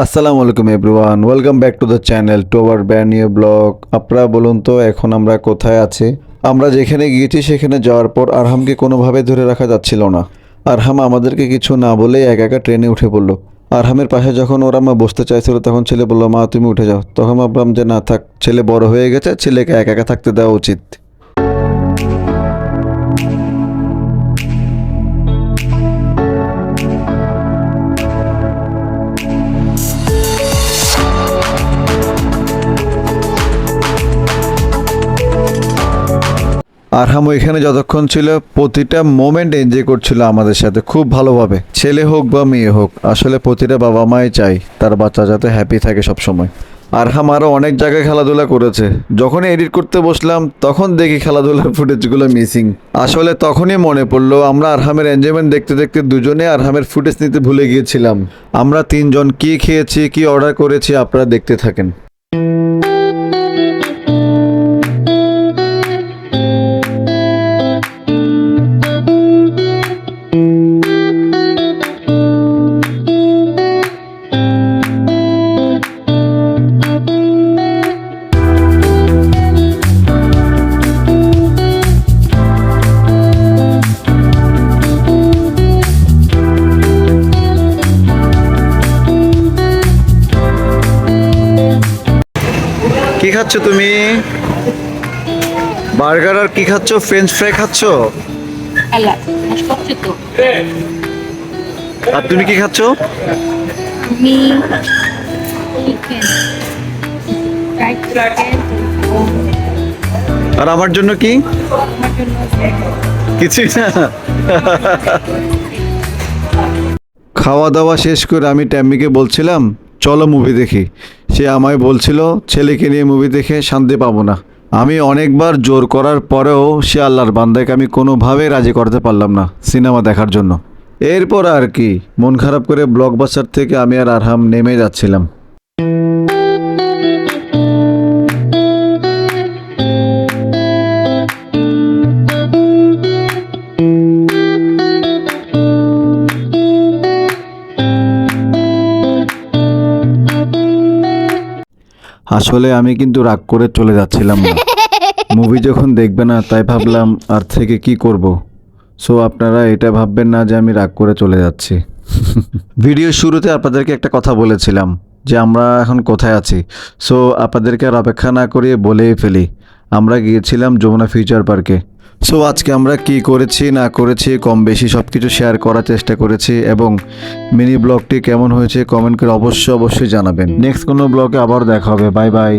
আসসালামু আলাইকুম everyone, welcome back to the channel to our brand new blog. আপনারা বলুন তো এখন আমরা কোথায় আছি? আমরা যেখানে গিয়েছি সেখানে যাওয়ার পর আরহামকে কোনোভাবে ধরে রাখা যাচ্ছিল না। আরহাম আমাদেরকে কিছু না বলেই একা একা ট্রেনে উঠে পড়লো। আরহামের পাশে যখন ওরা মা বসতে চাইছিল তখন ছেলে বললো, মা তুমি উঠে যাও। তখন ভাবলাম যে না থাক, ছেলে বড় হয়ে গেছে, ছেলেকে একা একা থাকতে দেওয়া উচিত। আরহাম ওইখানে যতক্ষণ ছিল প্রতিটা মোমেন্ট এনজয় করছিল আমাদের সাথে খুব ভালোভাবে। ছেলে হোক বা মেয়ে হোক, আসলে প্রতিটা বাবা মাই চাই তার বাচ্চা যাতে হ্যাপি থাকে সব সময়। আরহাম আরও অনেক জায়গায় খেলাধুলা করেছে। যখন এডিট করতে বসলাম তখন দেখি খেলাধুলার ফুটেজগুলো মিসিং। আসলে তখনই মনে পড়লো আমরা আরহামের এনজয়মেন্ট দেখতে দেখতে দুজনে আরহামের ফুটেজ নিতে ভুলে গিয়েছিলাম। আমরা তিনজন কি খেয়েছি, কি অর্ডার করেছি, আপনারা দেখতে থাকেন। কি খাচ্ছ তুমি? বার্গার আর কি খাচ্ছ? ফ্রেঞ্চ ফ্রাই খাচ্ছ? আল্লাহ নষ্ট করছে তো। আর তুমি কি খাচ্ছ? আমি চিকেন ফ্রাইড চিকেন আর আমার জন্য কি? আমার জন্য কিছুই না। খাওয়া দাওয়া শেষ করে আমি ট্যাম্মিকে বলছিলাম চলো মুভি দেখি। সে আমায় বলছিল ছেলেকে নিয়ে মুভি দেখে শান্তি পাবো না। আমি অনেকবার জোর করার পরেও সে আল্লাহর বান্দাকে আমি কোনোভাবেই রাজি করতে পারলাম না সিনেমা দেখার জন্য। এরপর আর কি, মন খারাপ করে ব্লকবাস্টার থেকে আমি আর আরহাম নেমে যাচ্ছিলাম। আসলে আমি কিন্তু রাগ করে চলে যাচ্ছিলাম না। মুভি যখন দেখবে না তাই ভাবলাম আর থেকে কি করব। সো আপনারা এটা ভাববেন না যে আমি রাগ করে চলে যাচ্ছি। ভিডিও শুরুতে আপনাদেরকে একটা কথা বলেছিলাম যে আমরা এখন কোথায় আছি। সো আপনাদেরকে আর অপেক্ষা না করিয়ে বলেই ফেলি, আমরা গিয়েছিলাম যমুনা ফিউচার পার্কে। সো আজকে আমরা কি করেছি না করেছি কম বেশি সব কিছু শেয়ার করার চেষ্টা করেছি, এবং মিনি ব্লগটি কেমন হয়েছে কমেন্ট করে অবশ্যই জানাবেন। নেক্সট কোনো ব্লগে আবার দেখা হবে। Bye bye.